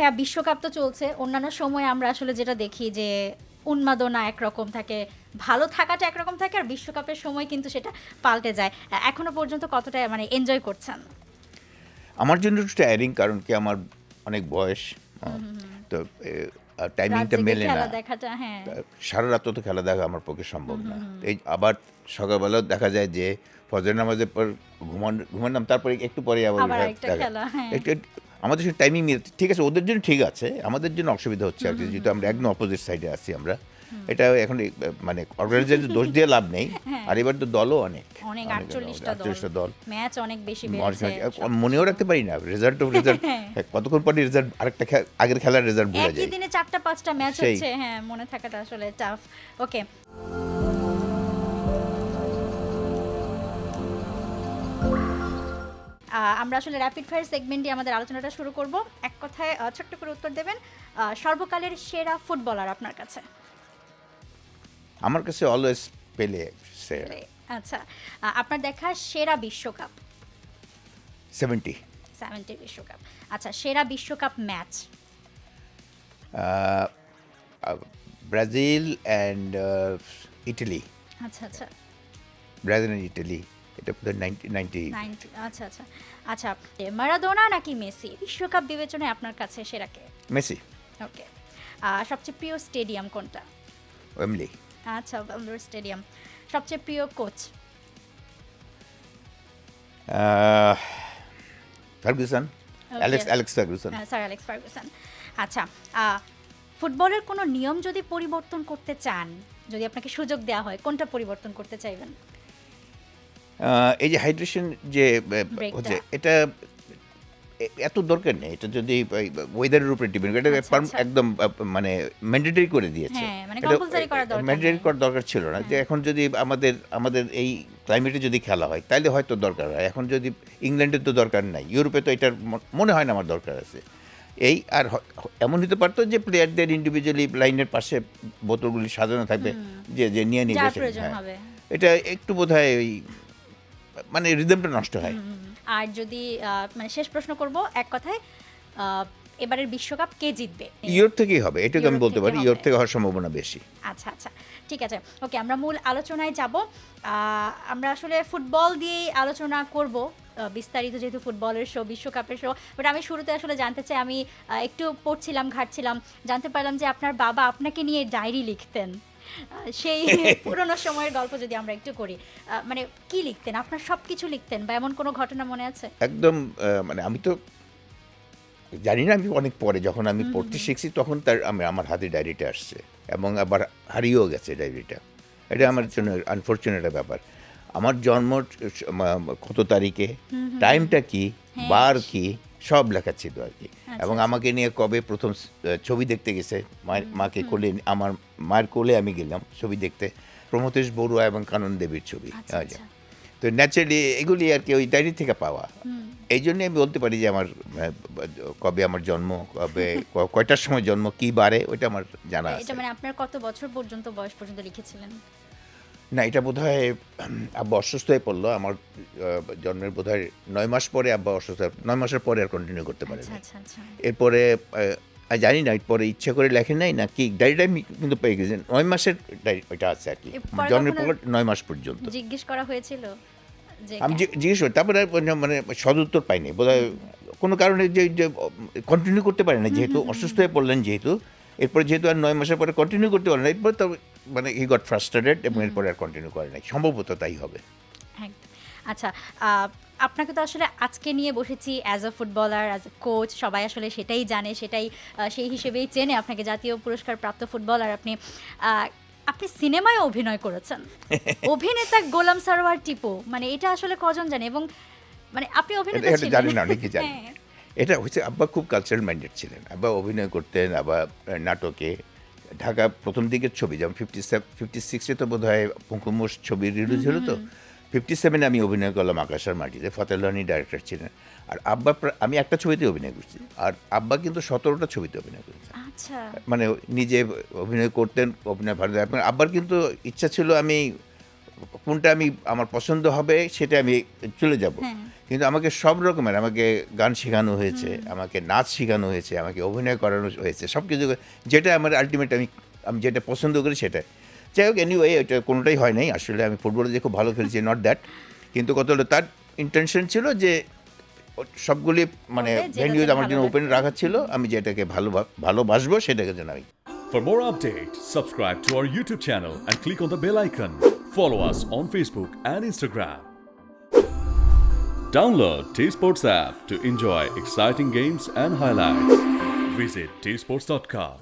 ভাইয়া বিশ্বকাপ তো চলছে, অন্যান্য সময় আমরা আসলে যেটা দেখি যে উন্মাদনা একরকম থাকে, ভালো থাকাটা একরকম থাকে, আর বিশ্বকাপের সময় কিন্তু সেটা পাল্টে যায়। এখনো পর্যন্ত কতটা মানে এনজয় করছেন? আমার জন্য একটু টায়ারিং, কারণ কি আমার অনেক বয়স, তো রাত টাইমিংটা জেগে মেলে না। খেলা দেখাটা, হ্যাঁ। সারা রাত তো খেলা দেখা আমার পক্ষে সম্ভব না। এই আবার সকালবেলাও দেখা যায় যে ফজর নামাজের পর ঘুমালাম, তারপরে একটু পরে আবার আবার আরেকটা দেখা। খেলা, হ্যাঁ। আমাদের সাথে টাইমিং ঠিক আছে, ওদের জন্য ঠিক আছে, আমাদের জন্য অসুবিধা হচ্ছে আর কি, যেহেতু আমরা একদম অপোজিট সাইডে আছি আমরা। এটা এখন মানে অর্গানাইজারের দোষ দিয়ে লাভ নেই। আর এবার তো দলও অনেক অনেক 48টা দল, ম্যাচ অনেক বেশি বেড়েছে। মনেও রাখতে পারি না রেজাল্ট কতক্ষণ পরে রেজাল্ট, আরেকটা আগের খেলার রেজাল্ট ভুলে একই যায়। দিনে 4টা-5টা ম্যাচ সেই। হচ্ছে, হ্যাঁ, মনে থাকাটা আসলে টাফ। ওকে, আমরা আসলে র্যাপিড ফায়ার সেগমেন্টে আমাদের আলোচনাটা শুরু করব। এক কথায় ছোট্ট করে উত্তর দেবেন, সর্বকালের সেরা ফুটবলার আপনার কাছে? আমার কাছে অলওয়েজ পেলে সেরা। আচ্ছা, আপনার দেখা সেরা বিশ্বকাপ? 70 বিশ্বকাপ। আচ্ছা, সেরা বিশ্বকাপ ম্যাচ? Brazil and Italy. আচ্ছা আচ্ছা, ব্রাজিল অ্যান্ড ইটালি, এটা বোধহয় 90। আচ্ছা আচ্ছা আচ্ছা, মারাদোনা নাকি মেসি বিশ্বকাপ বিবেচনায় আপনার কাছে সেরা কে? মেসি। ওকে, সবচেয়ে প্রিয় স্টেডিয়াম কোনটা? ওয়েমলি। আচ্ছা, ওয়েম্বলি স্টেডিয়াম। সবচেয়ে প্রিয় coach? Ferguson, Alex Ferguson. Sir Alex Ferguson. আচ্ছা, ফুটবলের কোনো নিয়ম যদি পরিবর্তন করতে চান, যদি আপনাকে সুযোগ দেওয়া হয়, কোনটা পরিবর্তন করতে চাইবেন? এই যে হাইড্রেশন যে Break-টা। হচ্ছে, এটা এত দরকার নেই। এটা যদি ওয়েদারের উপরে ডিপেন্ড করে, এটা আচ্ছা, আচ্ছা। একদম মানে ম্যান্ডেটরি করে দিয়েছে। হ্যাঁ, মানে compulsory করার দরকার ম্যান্ডেটরি নেই। করার দরকার ছিল না। যে এখন যদি আমাদের এই ক্লাইমেটে যদি খেলা হয়, তাহলে হয়তো দরকার হয়। এখন যদি ইংল্যান্ডের তো দরকার নাই, ইউরোপে তো এটার মনে হয় না আমার দরকার আছে। এই আর এমন হতে পারতো যে প্লেয়ারদের ইন্ডিভিজুয়ালি লাইনের পাশে বোতলগুলি সাজানো থাকবে, যে নিয়ে নিবে। যার প্রয়োজন হবে। এটা একটু বোধহয় ওই মানে রিদমটা নষ্ট হয়। আর যদি মানে শেষ প্রশ্ন করব এক কথায়, এবারের বিশ্বকাপ কে জিতবে? ইউরোপ থেকেই হবে, এটুকু আমি ইউরোপ বলতে থেকে পারি। হবে। ইউরোপ থেকে হওয়ার সম্ভাবনা বেশি। আচ্ছা আচ্ছা, ঠিক আছে। ওকে, আমরা মূল আলোচনায় যাব। আমরা আসলে ফুটবল দিয়েই আলোচনা করব বিস্তারিত, যেহেতু ফুটবলের শো, বিশ্বকাপের শো। বাট আমি শুরুতে আসলে জানতে চাই, আমি একটু পড়ছিলাম, ঘাটছিলাম, জানতে পারলাম যে আপনার বাবা আপনাকে নিয়ে ডায়েরি লিখতেন। সেই পুরনো সময়ের গল্প যদি আমরা একটু করি, মানে কি লিখতেন? আপনার সব কিছু লিখতেন বা এমন কোনো ঘটনা মনে আছে? একদম মানে আমি তো জানি না, আমি অনেক পরে যখন আমি পড়তে শিখছি, তখন আমার হাতে ডায়েরিটা আসছে, এবং আবার হারিয়েও গেছে ডায়েরিটা। এটা আমার জন্য আনফর্চুনেট ব্যাপার। আমার জন্ম কত তারিখে, টাইমটা কি, হ্যাঁ। বার কি, সব লেখা ছিল আর কি। আচ্ছা, এবং আচ্ছা। আমাকে নিয়ে কবে প্রথম ছবি দেখতে গেছে, মাকে কোলে, আমার মায়ের কোলে আমি গেলাম ছবি দেখতে, প্রমথেশ বড়ুয়া এবং কানন দেবীর ছবি। আচ্ছা, আচ্ছা। তো ন্যাচারালি এগুলি আর কি ওই ডায়েরি থেকে পাওয়া। এই জন্যই আমি বলতে পারি যে আমার কবে আমার জন্ম, কবে কয়টার সময় জন্ম, কি বারে, ওইটা আমার জানা আছে। এটা মানে আপনার কত বছর পর্যন্ত, বয়স পর্যন্ত লিখেছিলেন? না, এটা বোধহয় আব্বা অসুস্থ হয়ে পড়লো আমার জন্মের বোধহয় 9 মাস পরে। আব্বা অসুস্থ, 9 মাসের পরে আর কন্টিনিউ করতে পারে আচ্ছা না। আচ্ছা আচ্ছা। এরপরে জানি না, এরপরে ইচ্ছা করে লেখেন নাই না কি, ডায়েরিটা আমি কিন্তু পেয়ে গেছি 9 মাসের ডায়েরি, ওইটা আছে আর কি। এরপরে জন্মের কখনো পর 9 মাস পর্যন্ত জিজ্ঞেস করা হয়েছিল যে আমি জিজ্ঞেস করি, তারপরে মানে সদুত্তর পাইনি বোধহয় কোনো কারণে, যে কন্টিনিউ করতে পারে না, যেহেতু অসুস্থ হয়ে পড়লেন, যেহেতু এরপরে যেহেতু আর 9 মাসের পরে কন্টিনিউ করতে পারে না, এরপর তো মানে হি গট ফ্রাস্ট্রেটেড, এবং এরপরে আর কন্টিনিউ করে নাই, সম্ভবত তাই হবে। একদম। আচ্ছা, আপনাকে তো আসলে আজকে নিয়ে বসেছি as a footballer, as a coach, সবাই আসলে সেটাই জানে, সেটাই সেই হিসেবেই চেনে আপনাকে, জাতীয় পুরস্কার প্রাপ্ত ফুটবলার আপনি। আপনি সিনেমায় অভিনয় করেছেন, অভিনেতা গোলাম সারোয়ার টিপু, মানে এটা আসলে কজন জানে? এবং মানে আপনি অভিনেতা এটা ছিলেন। জানি না, অনেকে জানে। হ্যাঁ। এটা হচ্ছে, আব্বা খুব কালচারাল মাইন্ডেড ছিলেন। আব্বা অভিনয় করতেন, আবার নাটকে, ঢাকা প্রথম দিকের ছবি যেমন 56-এ তো বোধ হয় পঙ্কুমোষ ছবি রিলিজ হলো, তো 57-এ আমি অভিনয় করলাম আকাশের মাটিতে, ফতেহ্লানি ডাইরেক্টর ছিলেন। আর আব্বা আমি একটা ছবিতে অভিনয় করছি, আর আব্বা কিন্তু 17টা ছবিতে অভিনয় করেছেন। আচ্ছা। মানে নিজে অভিনয় করতেন, অভিনয় ভালো। আব্বার কিন্তু ইচ্ছা ছিল আমি কোনটা আমার পছন্দ হবে সেটা আমি চলে যাব, হ্যাঁ। কিন্তু আমাকে সব রকমের, আমাকে গান শেখানো হয়েছে, আমাকে নাচ শেখানো হয়েছে, আমাকে অভিনয় করানো হয়েছে, সব কিছু, যেটা আমার আলটিমেট আমি যেটা পছন্দ করি সেটাই। যাই হোক, এনিওয়ে, এটা কোনোটাই হয় নাই আসলে। আমি ফুটবলে যে খুব ভালো খেলেছি, নট দ্যাট, কিন্তু কত হলো তার ইন্টেনশন ছিল যে সবগুলি মানে হবে, যেটা ভেন্যু যেন আমার জন্য ভালো ওপেন লাগবে। রাখা ছিল, আমি যেটাকে ভালোবাসবো সেটাকে যেন আমি। For more updates, subscribe to our YouTube channel and click on the bell icon. Follow us on Facebook and Instagram. Download T-Sports app to enjoy exciting games and highlights. Visit tsports.com.